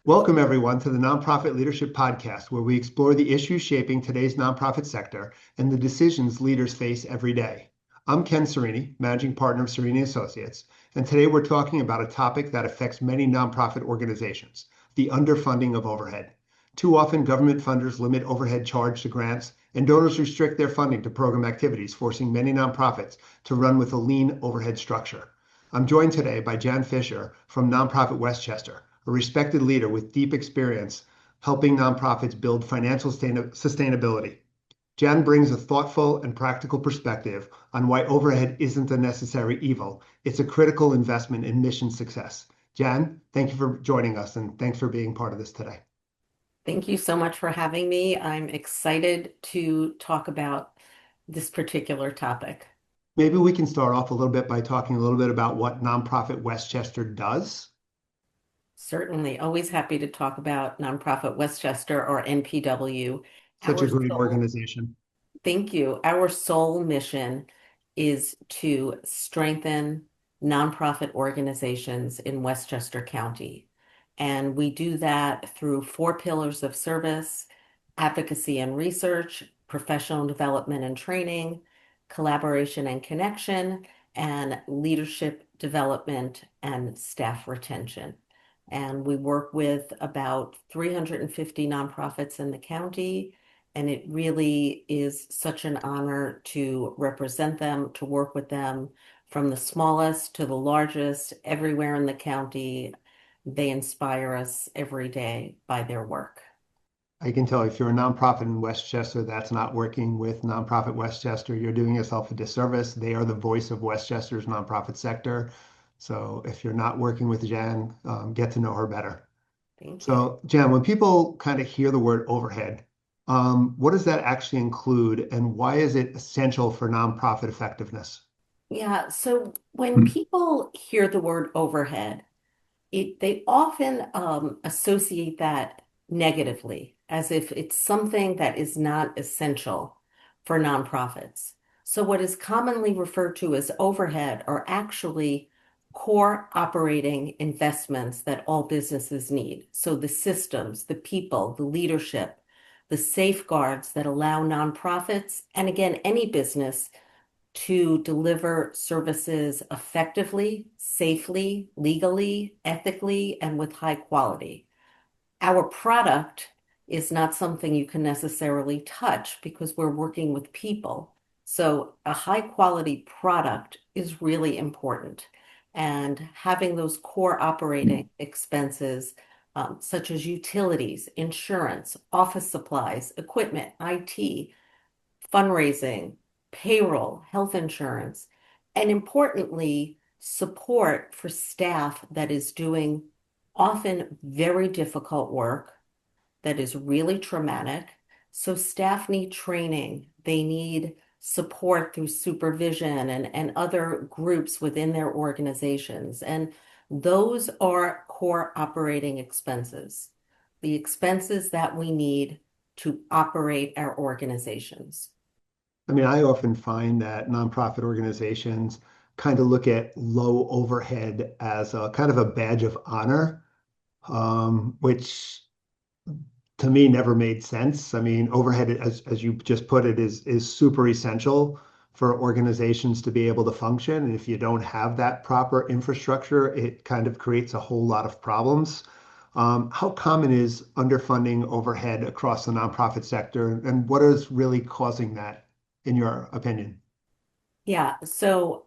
Welcome, everyone, to the Nonprofit Leadership Podcast, where we explore the issues shaping today's nonprofit sector and the decisions leaders face every day. I'm Ken Cerini, Managing Partner of Cerini Associates, and today we're talking about a topic that affects many nonprofit organizations, the underfunding of overhead. Too often, government funders limit overhead charge to grants, and donors restrict their funding to program activities, forcing many nonprofits to run with a lean overhead structure. I'm joined today by Jan Fisher from Nonprofit Westchester, a respected leader with deep experience helping nonprofits build financial sustainability. Jan brings a thoughtful and practical perspective on why overhead isn't a necessary evil. It's a critical investment in mission success. Jan, thank you for joining us and thanks for being part of this today. Thank you so much for having me. I'm excited to talk about this particular topic. Maybe we can start off a little bit by talking a little bit about what Nonprofit Westchester does. Certainly, always happy to talk about Nonprofit Westchester or NPW. Such a Our great sole, organization. Thank you. Our sole mission is to strengthen nonprofit organizations in Westchester County. And we do that through four pillars of service: advocacy and research, professional development and training, collaboration and connection, and leadership development and staff retention. And we work with about 350 nonprofits in the county. And it really is such an honor to represent them, to work with them from the smallest to the largest, everywhere in the county. They inspire us every day by their work. I can tell if you're a nonprofit in Westchester that's not working with Nonprofit Westchester, you're doing yourself a disservice. They are the voice of Westchester's nonprofit sector. So if you're not working with Jan, get to know her better. Thank you. So, Jan, when people kind of hear the word overhead, what does that actually include, and why is it essential for nonprofit effectiveness? Yeah, so when people hear the word overhead, they often associate that negatively, as if it's something that is not essential for nonprofits. So, what is commonly referred to as overhead are actually core operating investments that all businesses need. So, the systems, the people, the leadership, the safeguards that allow nonprofits, and again, any business to deliver services effectively, safely, legally, ethically, and with high quality. Our product is not something you can necessarily touch because we're working with people. So a high quality product is really important. And having those core operating expenses, such as utilities, insurance, office supplies, equipment, IT, fundraising, payroll, health insurance, and importantly, support for staff that is doing often very difficult work that is really traumatic. So staff need training. They need support through supervision and other groups within their organizations. And those are core operating expenses, the expenses that we need to operate our organizations. I mean, I often find that nonprofit organizations kind of look at low overhead as a kind of a badge of honor, which to me never made sense. I mean, overhead, as you just put it, is super essential for organizations to be able to function. And if you don't have that proper infrastructure, it kind of creates a whole lot of problems. How common is underfunding overhead across the nonprofit sector, and what is really causing that, in your opinion? Yeah, so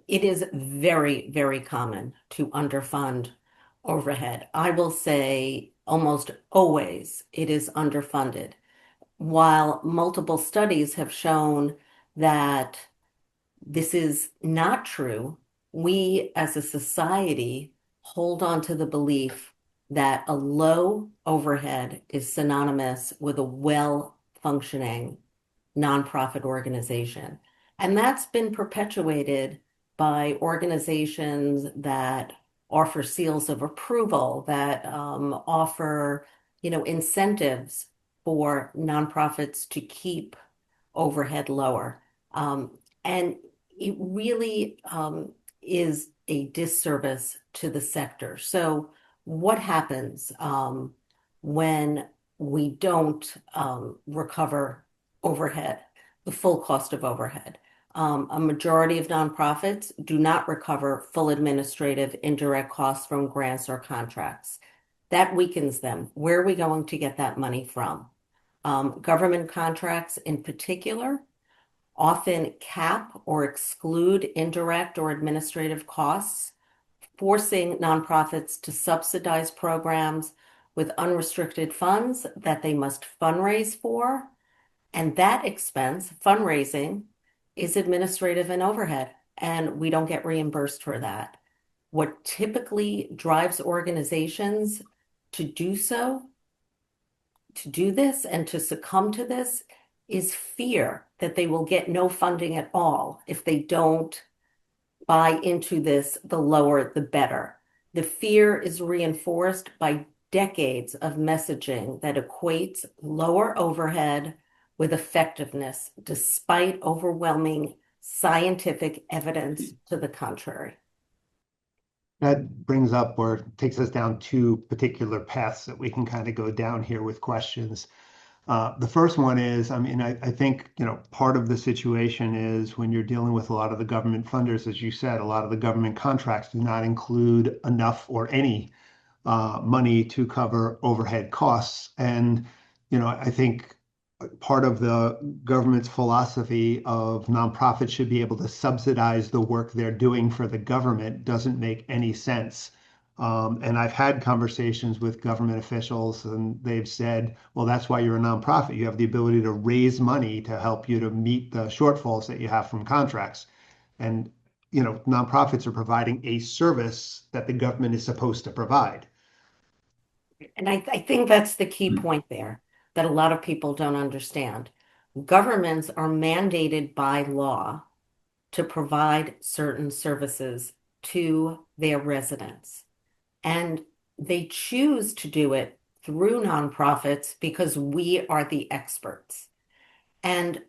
it is very, very common to underfund overhead. I will say almost always it is underfunded. While multiple studies have shown that this is not true, we as a society hold on to the belief that a low overhead is synonymous with a well-functioning nonprofit organization. And that's been perpetuated by organizations that offer seals of approval, that offer, incentives for nonprofits to keep overhead lower. And it really is a disservice to the sector. So what happens when we don't recover overhead, the full cost of overhead. A majority of nonprofits do not recover full administrative indirect costs from grants or contracts. That weakens them. Where are we going to get that money from? Government contracts in particular often cap or exclude indirect or administrative costs, forcing nonprofits to subsidize programs with unrestricted funds that they must fundraise for. And that expense, fundraising, is administrative and overhead, and we don't get reimbursed for that. What typically drives organizations to do so, to do this and to succumb to this, is fear that they will get no funding at all if they don't buy into this, the lower the better. The fear is reinforced by decades of messaging that equates lower overhead with effectiveness, despite overwhelming scientific evidence to the contrary. That brings up or takes us down two particular paths that we can kind of go down here with questions. The first one is, I think, part of the situation is when you're dealing with a lot of the government funders, as you said, a lot of the government contracts do not include enough or any money to cover overhead costs. And, I think part of the government's philosophy of nonprofits should be able to subsidize the work they're doing for the government doesn't make any sense. And I've had conversations with government officials, and they've said, well, that's why you're a nonprofit. You have the ability to raise money to help you to meet the shortfalls that you have from contracts. And, nonprofits are providing a service that the government is supposed to provide. And I think that's the key point there that a lot of people don't understand. Governments are mandated by law to provide certain services to their residents. And they choose to do it through nonprofits because we are the experts. And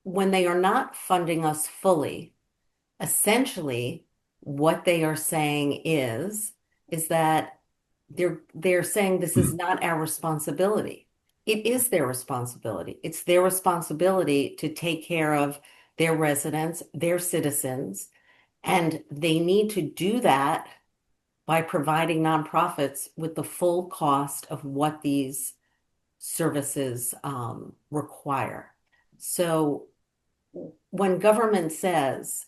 when they are not funding us fully, essentially what they are saying is that they're saying this is not our responsibility. It is their responsibility. It's their responsibility to take care of their residents, their citizens, and they need to do that by providing nonprofits with the full cost of what these services require. So when government says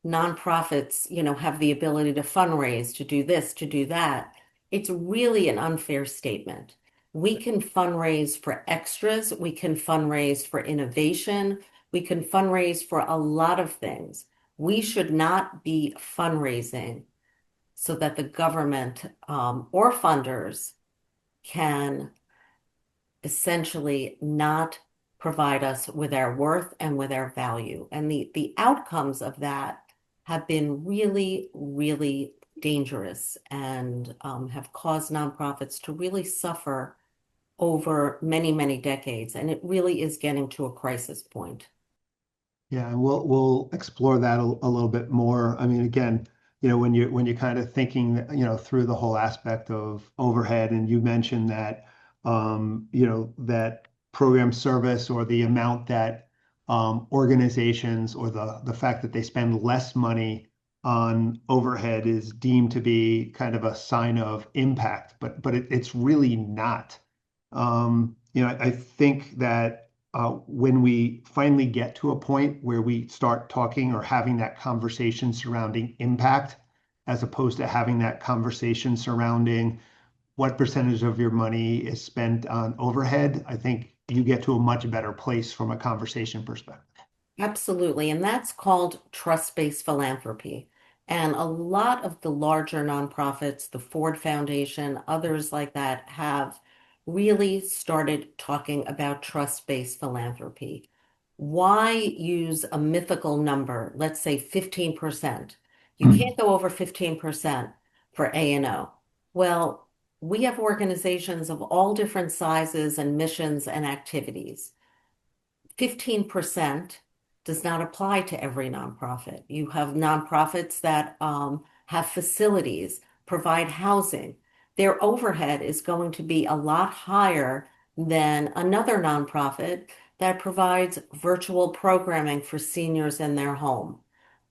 nonprofits, have the ability to fundraise, to do this, to do that, it's really an unfair statement. We can fundraise for extras, we can fundraise for innovation, we can fundraise for a lot of things. We should not be fundraising so that the government or funders can essentially not provide us with our worth and with our value. And the outcomes of that have been really, really dangerous and have caused nonprofits to really suffer over many, many decades. And it really is getting to a crisis point. Yeah, and we'll explore that a little bit more. I mean, again, when you're kind of thinking, through the whole aspect of overhead, and you mentioned that, that program service or the amount that organizations or the fact that they spend less money on overhead is deemed to be kind of a sign of impact, but it's really not. I think that when we finally get to a point where we start talking or having that conversation surrounding impact, as opposed to having that conversation surrounding what percentage of your money is spent on overhead, I think you get to a much better place from a conversation perspective. Absolutely. And that's called trust-based philanthropy. And a lot of the larger nonprofits, the Ford Foundation, others like that, have really started talking about trust-based philanthropy. Why use a mythical number, let's say 15%? You can't go over 15% for A&O. Well, we have organizations of all different sizes and missions and activities. 15% does not apply to every nonprofit. You have nonprofits that have facilities, provide housing. their overhead is going to be a lot higher than another nonprofit that provides virtual programming for seniors in their home.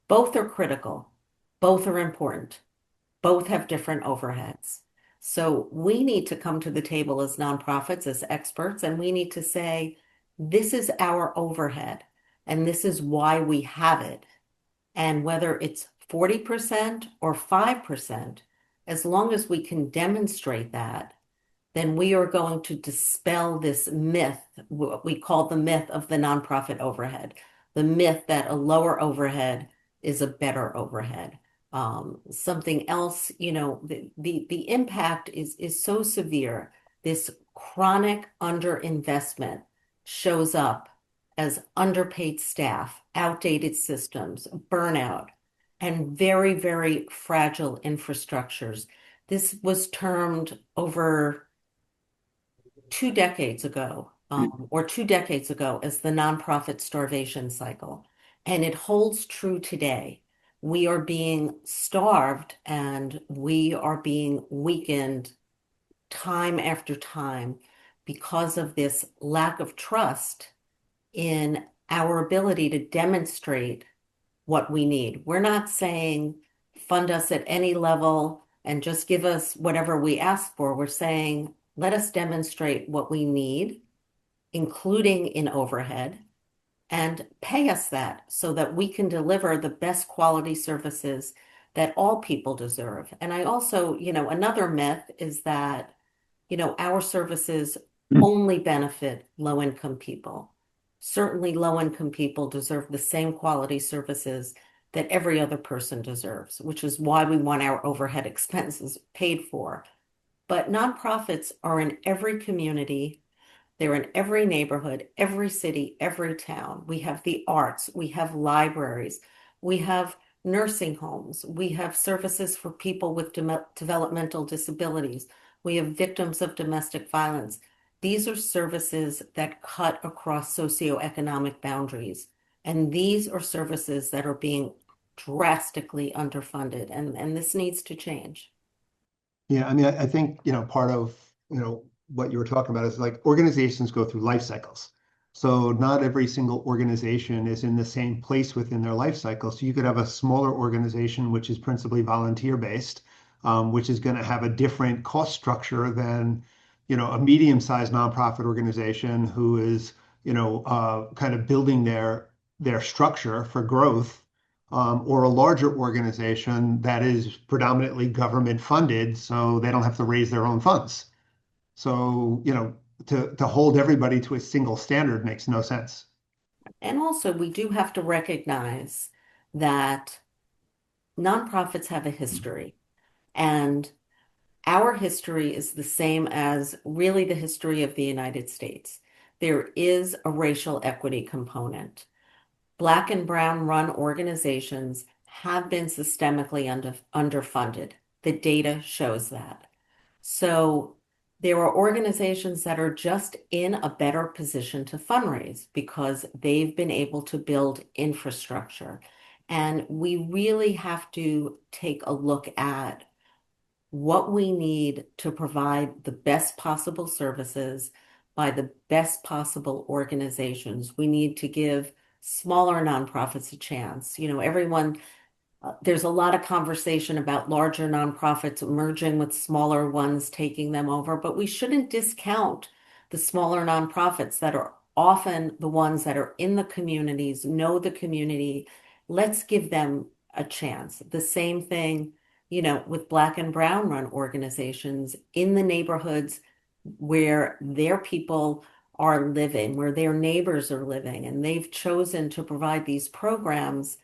Both are critical, both are important, both have different overheads. So we need to come to the table as nonprofits, as experts, and we need to say, this is our overhead, and this is why we have it. And whether it's 40% or 5%, as long as we can demonstrate that, then we are going to dispel this myth, what we call the myth of the nonprofit overhead, the myth that a lower overhead is a better overhead. Something else, the impact is so severe. This chronic underinvestment shows up as underpaid staff, outdated systems, burnout, and very, very fragile infrastructures. This was termed over 2 decades ago, or 2 decades ago, as the nonprofit starvation cycle. And it holds true today. We are being starved and we are being weakened time after time because of this lack of trust in our ability to demonstrate what we need. We're not saying fund us at any level and just give us whatever we ask for. We're saying let us demonstrate what we need, including in overhead, and pay us that so that we can deliver the best quality services that all people deserve. And I also, another myth is that, our services only benefit low-income people. Certainly, low-income people deserve the same quality services that every other person deserves, which is why we want our overhead expenses paid for. But nonprofits are in every community. They're in every neighborhood, every city, every town. We have the arts, we have libraries, we have nursing homes, we have services for people with developmental disabilities, we have victims of domestic violence. These are services that cut across socioeconomic boundaries. And these are services that are being drastically underfunded. And this needs to change. Yeah, I mean, I think, part of, what you were talking about is like organizations go through life cycles. So not every single organization is in the same place within their life cycle. So you could have a smaller organization, which is principally volunteer based, which is going to have a different cost structure than, a medium-sized nonprofit organization who is, kind of building their structure for growth, or a larger organization that is predominantly government funded, so they don't have to raise their own funds. So, to hold everybody to a single standard makes no sense. And also, we do have to recognize that nonprofits have a history, and our history is the same as really the history of the United States. There is a racial equity component. Black and brown run organizations have been systemically underfunded. The data shows that. So there are organizations that are just in a better position to fundraise because they've been able to build infrastructure. And we really have to take a look at what we need to provide the best possible services by the best possible organizations. We need to give smaller nonprofits a chance. There's a lot of conversation about larger nonprofits merging with smaller ones, taking them over, but we shouldn't discount the smaller nonprofits that are often the ones that are in the communities, know the community. Let's give them a chance. The same thing, with Black and brown run organizations in the neighborhoods where their people are living, where their neighbors are living, and they've chosen to provide these programs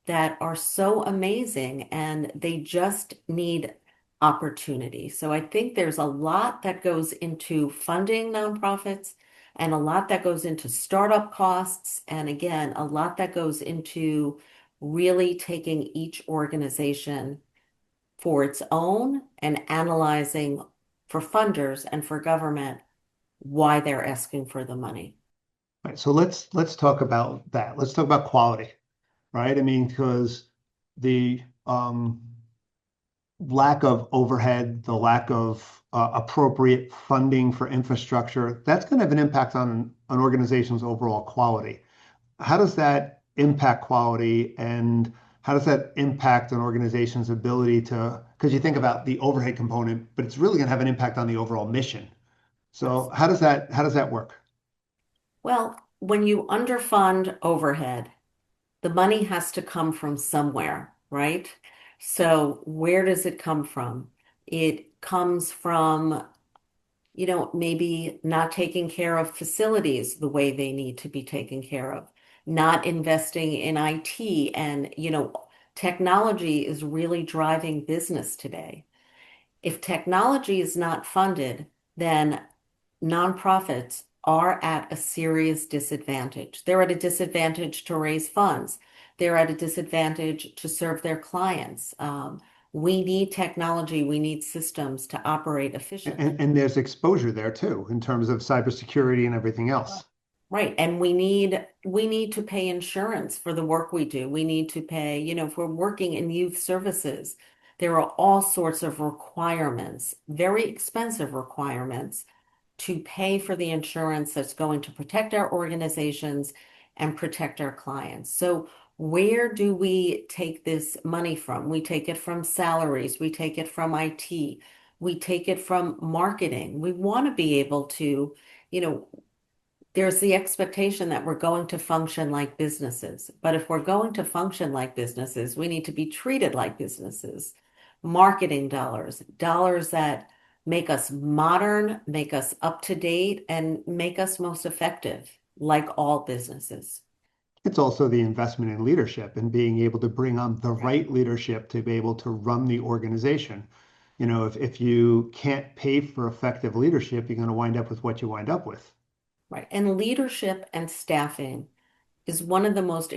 that are so amazing and they just need opportunity. So I think there's a lot that goes into funding nonprofits and a lot that goes into startup costs. And again, a lot that goes into really taking each organization for its own and analyzing for funders and for government why they're asking for the money. Right. So let's talk about that. Let's talk about quality, right? I mean, because the lack of overhead, the lack of appropriate funding for infrastructure, that's going to have an impact on an organization's overall quality. How does that impact quality, and how does that impact an organization's ability to, because you think about the overhead component, but it's really going to have an impact on the overall mission. So how does that work? Well, when you underfund overhead, the money has to come from somewhere, right? So where does it come from? It comes from, maybe not taking care of facilities the way they need to be taken care of, not investing in IT. And, technology is really driving business today. If technology is not funded, then nonprofits are at a serious disadvantage. They're at a disadvantage to raise funds. They're at a disadvantage to serve their clients. We need technology. We need systems to operate efficiently. And there's exposure there too, in terms of cybersecurity and everything else. Right. And we need to pay insurance for the work we do. We need to pay, if we're working in youth services, there are all sorts of requirements, very expensive requirements to pay for the insurance that's going to protect our organizations and protect our clients. So where do we take this money from? We take it from salaries, we take it from IT, we take it from marketing. We want to be able to, you know, there's the expectation that we're going to function like businesses. But if we're going to function like businesses, we need to be treated like businesses. Marketing dollars, dollars that make us modern, make us up to date, and make us most effective, like all businesses. It's also the investment in leadership and being able to bring on the Right. right leadership to be able to run the organization. If you can't pay for effective leadership, you're going to wind up with what you wind up with. Right. And leadership and staffing is one of the most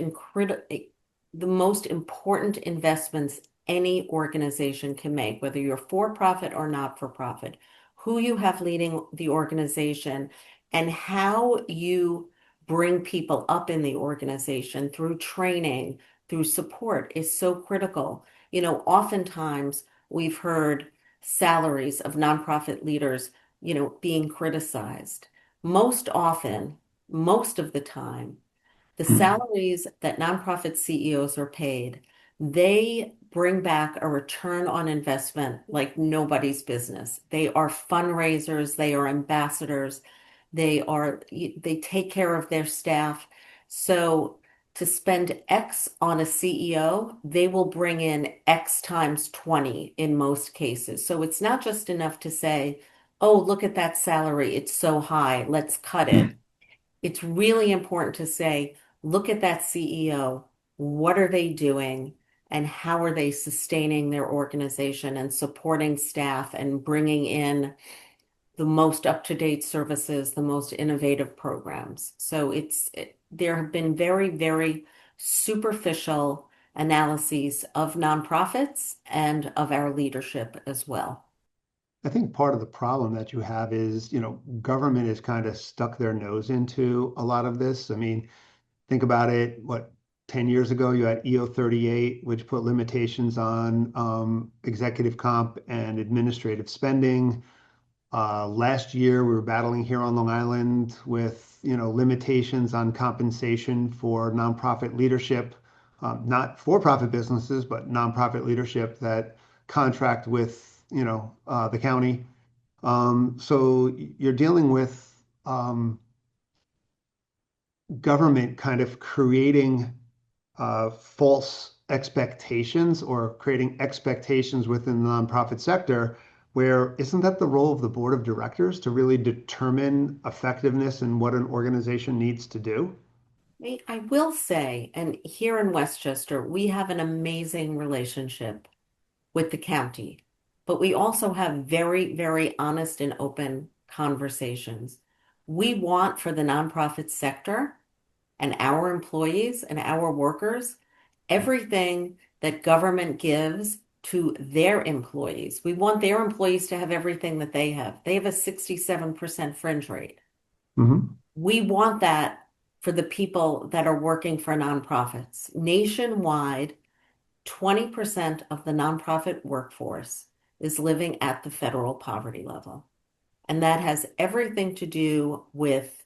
important investments any organization can make, whether you're for profit or not for profit. Who you have leading the organization and how you bring people up in the organization through training, through support is so critical. Oftentimes we've heard salaries of nonprofit leaders, being criticized. Most often, most of the time, the salaries that nonprofit CEOs are paid, they bring back a return on investment like nobody's business. They are fundraisers, they are ambassadors, they take care of their staff. So to spend X on a CEO, they will bring in X times 20 in most cases. So it's not just enough to say, oh, look at that salary, it's so high, let's cut it. It's really important to say, look at that CEO. What are they doing? And how are they sustaining their organization and supporting staff and bringing in the most up-to-date services, the most innovative programs? So there have been very, very superficial analyses of nonprofits and of our leadership as well. I think part of the problem that you have is, government has kind of stuck their nose into a lot of this. I mean, think about it, 10 years ago, you had EO 38, which put limitations on executive comp and administrative spending. Last year, we were battling here on Long Island with, limitations on compensation for nonprofit leadership, not for-profit businesses, but nonprofit leadership that contract with, the county. So you're dealing with government kind of creating false expectations or creating expectations within the nonprofit sector, where isn't that the role of the board of directors to really determine effectiveness and what an organization needs to do? I will say, and here in Westchester, we have an amazing relationship with the county, but we also have very, very honest and open conversations. We want for the nonprofit sector and our employees and our workers everything that government gives to their employees. We want their employees to have everything that they have. They have a 67% fringe rate. Mhm. We want that for the people that are working for nonprofits nationwide. 20% of the nonprofit workforce is living at the federal poverty level. And that has everything to do with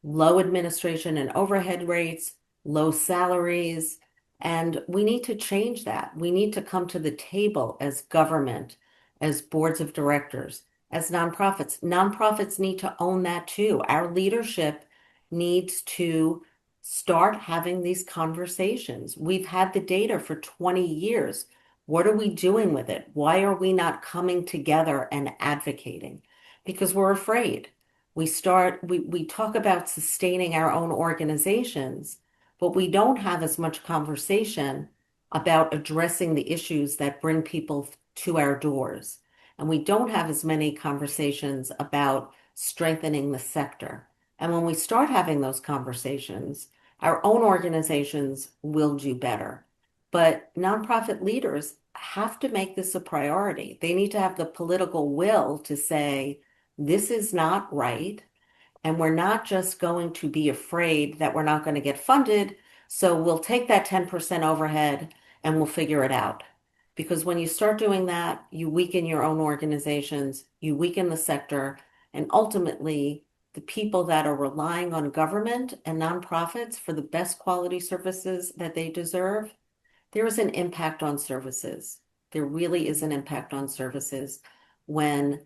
low administration and overhead rates, low salaries, and we need to change that. We need to come to the table as government, as boards of directors, as nonprofits. Nonprofits need to own that too. Our leadership needs to start having these conversations. We've had the data for 20 years. What are we doing with it? Why are we not coming together and advocating? Because we're afraid. We talk about sustaining our own organizations, but we don't have as much conversation about addressing the issues that bring people to our doors. And we don't have as many conversations about strengthening the sector. And when we start having those conversations, our own organizations will do better. But nonprofit leaders have to make this a priority. They need to have the political will to say, this is not right. And we're not just going to be afraid that we're not going to get funded. So we'll take that 10% overhead and we'll figure it out. Because when you start doing that, you weaken your own organizations, you weaken the sector, and ultimately, the people that are relying on government and nonprofits for the best quality services that they deserve, there is an impact on services. There really is an impact on services when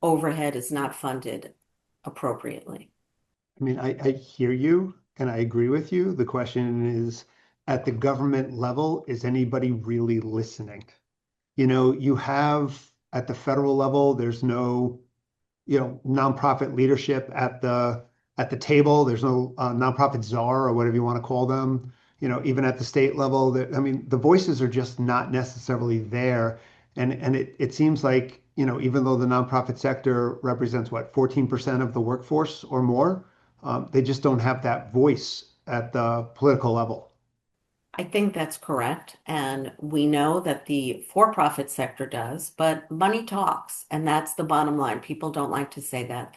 overhead is not funded appropriately. I mean, I hear you and I agree with you. The question is, at the government level, is anybody really listening? You have at the federal level, there's no, nonprofit leadership at the table. There's no nonprofit czar or whatever you want to call them. Even at the state level, I mean, the voices are just not necessarily there. And it seems like, even though the nonprofit sector represents what, 14% of the workforce or more, they just don't have that voice at the political level. I think that's correct. And we know that the for-profit sector does, but money talks. And that's the bottom line. People don't like to say that.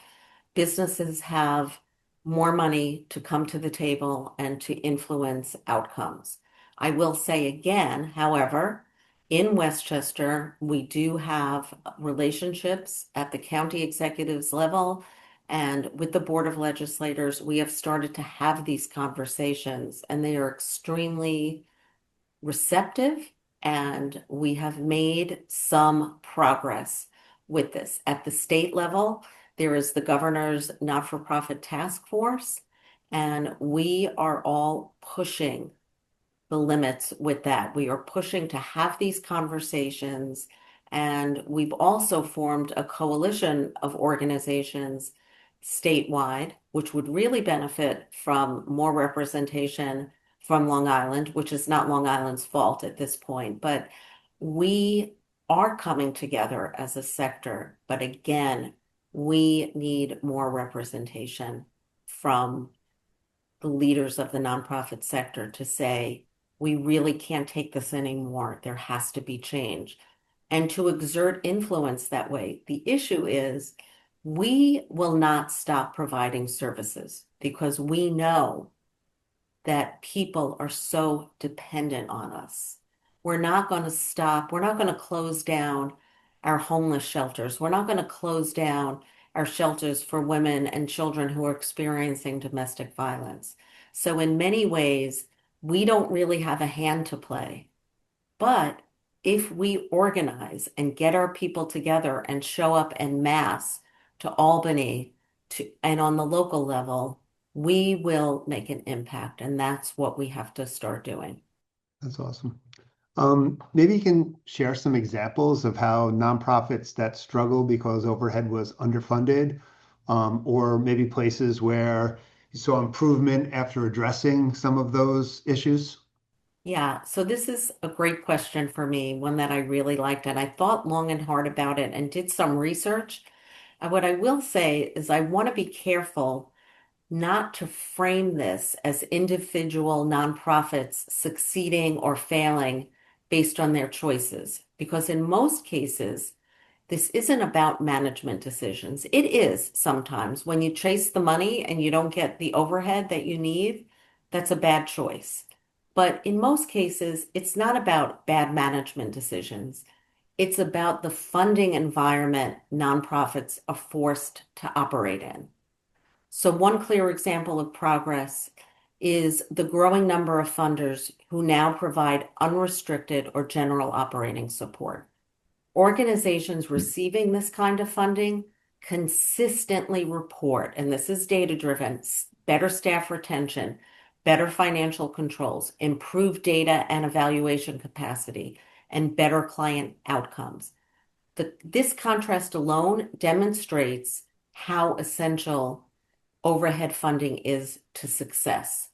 Businesses have more money to come to the table and to influence outcomes. I will say again, however, in Westchester, we do have relationships at the county executives level and with the Board of Legislators. We have started to have these conversations, and they are extremely receptive, and we have made some progress with this. At the state level, there is the governor's not-for-profit task force, and we are all pushing the limits with that. We are pushing to have these conversations, and we've also formed a coalition of organizations statewide, which would really benefit from more representation from Long Island, which is not Long Island's fault at this point, but we are coming together as a sector. But again, we need more representation from the leaders of the nonprofit sector to say, we really can't take this anymore. There has to be change. And to exert influence that way. The issue is we will not stop providing services because we know that people are so dependent on us. We're not going to stop. We're not going to close down our homeless shelters. We're not going to close down our shelters for women and children who are experiencing domestic violence. So in many ways, we don't really have a hand to play. But if we organize and get our people together and show up en masse to Albany and on the local level, we will make an impact. And that's what we have to start doing. That's awesome. Maybe you can share some examples of how nonprofits that struggle because overhead was underfunded, or maybe places where you saw improvement after addressing some of those issues. Yeah, so this is a great question for me, one that I really liked, and I thought long and hard about it and did some research. And what I will say is I want to be careful not to frame this as individual nonprofits succeeding or failing based on their choices, because in most cases, this isn't about management decisions. It is sometimes when you chase the money and you don't get the overhead that you need, that's a bad choice. But in most cases, it's not about bad management decisions. It's about the funding environment nonprofits are forced to operate in. So one clear example of progress is the growing number of funders who now provide unrestricted or general operating support. Organizations receiving this kind of funding consistently report, and this is data-driven, better staff retention, better financial controls, improved data and evaluation capacity, and better client outcomes. This contrast alone demonstrates how essential overhead funding is to success.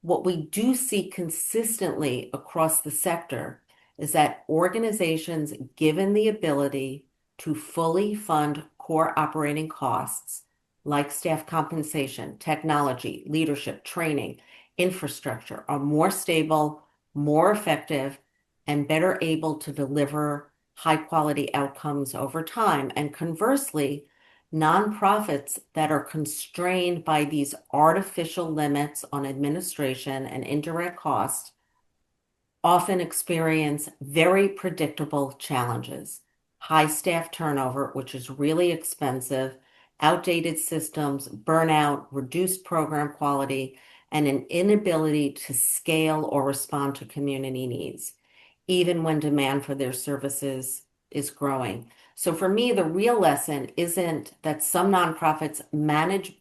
What we do see consistently across the sector is that organizations given the ability to fully fund core operating costs like staff compensation, technology, leadership, training, infrastructure are more stable, more effective, and better able to deliver high quality outcomes over time. And conversely, nonprofits that are constrained by these artificial limits on administration and indirect costs often experience very predictable challenges. High staff turnover, which is really expensive, outdated systems, burnout, reduced program quality, and an inability to scale or respond to community needs, even when demand for their services is growing. So for me, the real lesson isn't that some nonprofits manage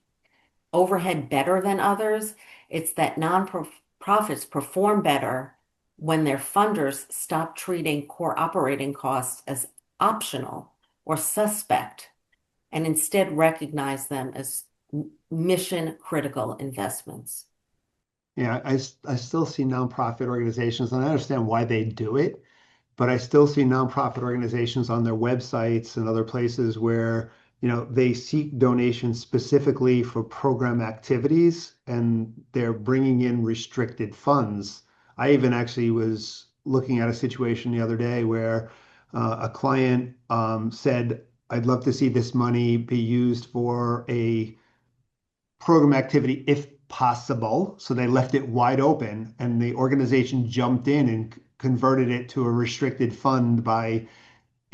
overhead better than others. It's that nonprofits perform better when their funders stop treating core operating costs as optional or suspect and instead recognize them as mission critical investments. Yeah, I still see nonprofit organizations, and I understand why they do it, but I still see nonprofit organizations on their websites and other places where, they seek donations specifically for program activities and they're bringing in restricted funds. I even actually was looking at a situation the other day where a client said, I'd love to see this money be used for a program activity if possible. So they left it wide open, and the organization jumped in and converted it to a restricted fund by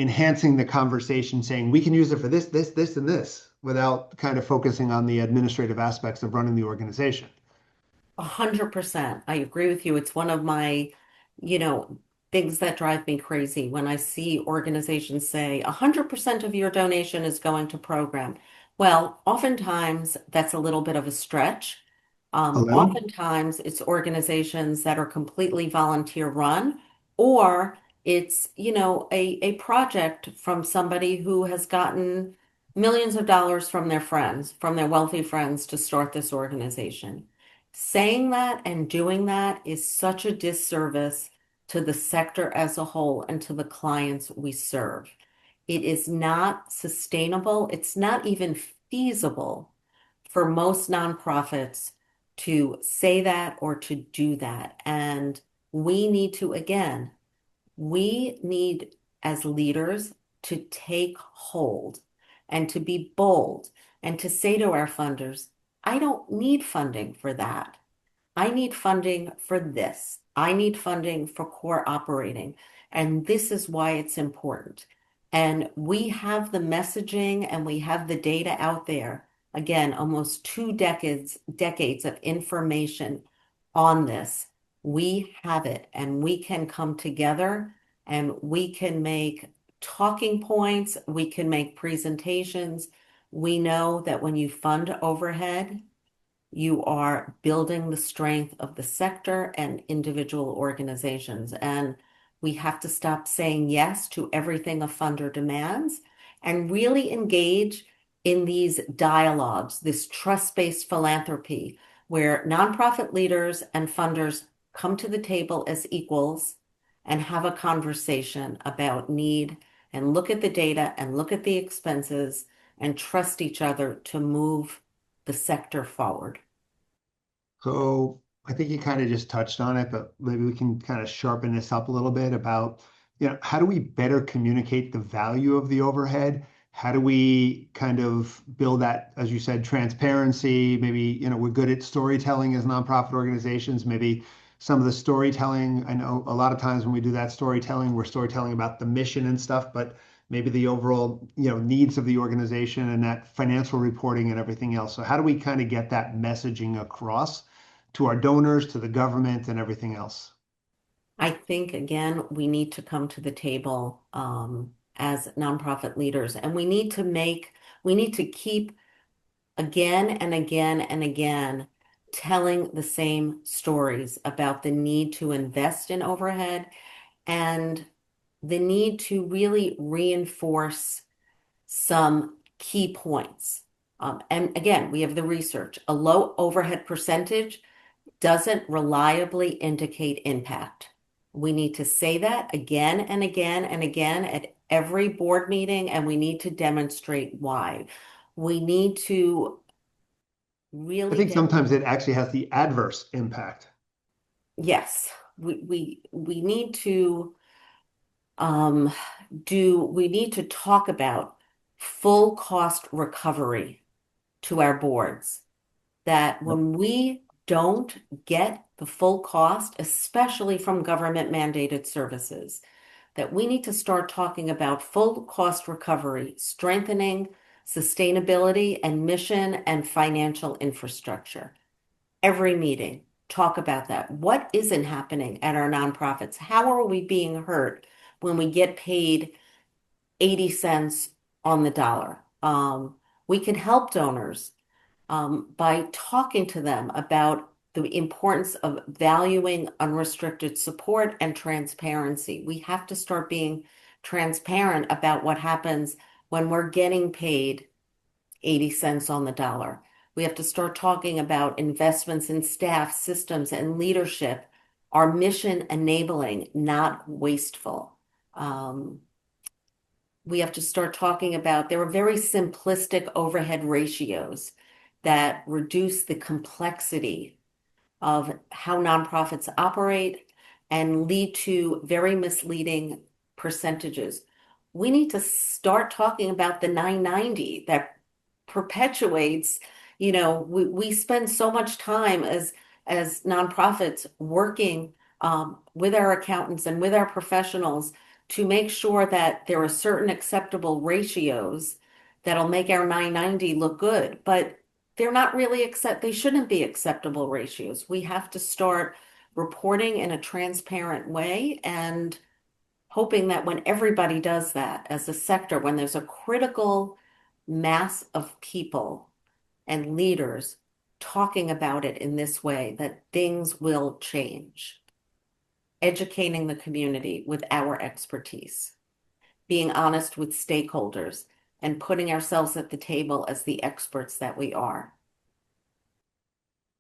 enhancing the conversation, saying we can use it for this, this, this, and this, without kind of focusing on the administrative aspects of running the organization. 100%. I agree with you. It's one of my, you know, things that drive me crazy when I see organizations say 100% of your donation is going to program. Well, oftentimes that's a little bit of a stretch. A little? Oftentimes it's organizations that are completely volunteer run, or it's, a project from somebody who has gotten millions of dollars from their friends, from their wealthy friends to start this organization. Saying that and doing that is such a disservice to the sector as a whole and to the clients we serve. It is not sustainable. It's not even feasible for most nonprofits to say that or to do that. And we need to, again, we need as leaders to take hold and to be bold and to say to our funders, I don't need funding for that. I need funding for this. I need funding for core operating. And this is why it's important. And we have the messaging and we have the data out there. Again, almost decades of information on this. We have it and we can come together and we can make talking points, we can make presentations. We know that when you fund overhead, you are building the strength of the sector and individual organizations. And we have to stop saying yes to everything a funder demands and really engage in these dialogues, this trust-based philanthropy, where nonprofit leaders and funders come to the table as equals and have a conversation about need and look at the data and look at the expenses and trust each other to move the sector forward. So I think you kind of just touched on it, but maybe we can kind of sharpen this up a little bit about, how do we better communicate the value of the overhead? How do we kind of build that, as you said, transparency? Maybe, we're good at storytelling as nonprofit organizations. Maybe some of the storytelling. I know a lot of times when we do that storytelling, we're storytelling about the mission and stuff, but maybe the overall, needs of the organization and that financial reporting and everything else. So how do we kind of get that messaging across to our donors, to the government, and everything else? I think, again, we need to come to the table as nonprofit leaders, and we need to keep again and again and again telling the same stories about the need to invest in overhead and the need to really reinforce some key points. And again, we have the research. A low overhead percentage doesn't reliably indicate impact. We need to say that again and again and again at every board meeting, and we need to demonstrate why. We need to I really think sometimes demonstrate. it actually has the adverse impact. Yes, we need to um, we need to talk about full cost recovery to our boards. That Yep. when we don't get the full cost, especially from government mandated services, that we need to start talking about full cost recovery, strengthening sustainability and mission and financial infrastructure. Every meeting, talk about that. What isn't happening at our nonprofits? How are we being hurt when we get paid 80 cents on the dollar? We can help donors by talking to them about the importance of valuing unrestricted support and transparency. We have to start being transparent about what happens when we're getting paid 80 cents on the dollar. We have to start talking about investments in staff, systems, and leadership, our mission enabling, not wasteful. Um, we have to start talking about there are very simplistic overhead ratios that reduce the complexity of how nonprofits operate and lead to very misleading percentages. We need to start talking about the 990 that perpetuates, we spend so much time as nonprofits working with our accountants and with our professionals to make sure that there are certain acceptable ratios that'll make our 990 look good, but they're not really they shouldn't be acceptable ratios. We have to start reporting in a transparent way and hoping that when everybody does that as a sector, when there's a critical mass of people and leaders talking about it in this way, that things will change. Educating the community with our expertise, being honest with stakeholders, and putting ourselves at the table as the experts that we are.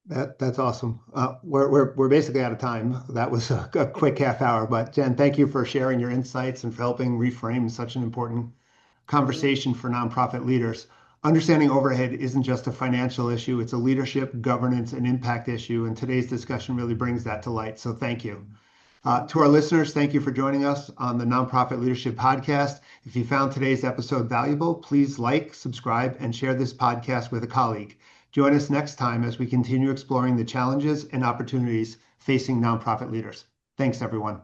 That's awesome. We're basically out of time. That was a quick half hour, but Jen, thank you for sharing your insights and for helping reframe such an important conversation for nonprofit leaders. Understanding overhead isn't just a financial issue, it's a leadership, governance, and impact issue, and today's discussion really brings that to light. So thank you. To our listeners, thank you for joining us on the Nonprofit Leadership Podcast. If you found today's episode valuable, please like, subscribe, and share this podcast with a colleague. Join us next time as we continue exploring the challenges and opportunities facing nonprofit leaders. Thanks, everyone.